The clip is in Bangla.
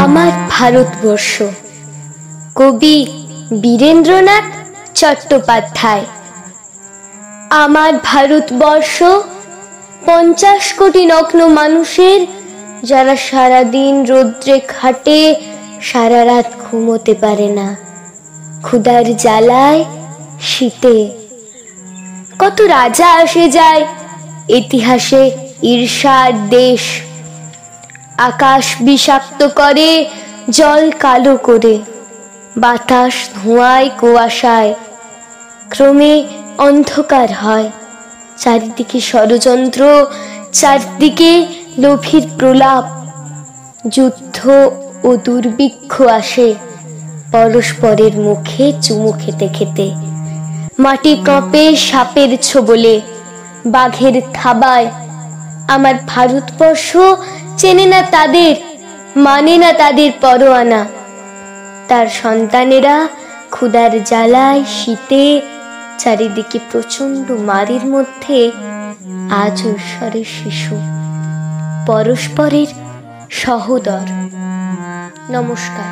আমার ভারতবর্ষ, কবি বীরেন্দ্রনাথ চট্টোপাধ্যায়। আমার ভারতবর্ষ 50 কোটি নগ্ন মানুষের, যারা সারাদিন রৌদ্রে খাটে, সারা রাত ঘুমোতে পারে না, ক্ষুধার জ্বালায়, শীতে। কত রাজা আসে যায়, ইতিহাসে ঈর্ষার দেশ। আকাশ বিষাক্ত করে, জল কালো করে, বাতাস ধোঁয়ায় কুয়াশায়, ক্রমে অন্ধকার হয়। চারিদিকে ষড়যন্ত্র, চারদিকে লোভীর প্রলাপ। যুদ্ধ ও দুর্ভিক্ষ আসে পরস্পরের মুখে চুমু খেতে খেতে। মাটি কাঁপে সাপের ছোবলে, বাঘের থাবায়। আমার ভারতবর্ষ চেনে না তাদের, মানে না তাদের পরোয়ানা। তার সন্তানেরা ক্ষুধার জ্বালায়, শীতে, চারিদিকে প্রচন্ড মারির মধ্যে আজ ঈশ্বরের শিশু, পরস্পরের সহোদর। নমস্কার।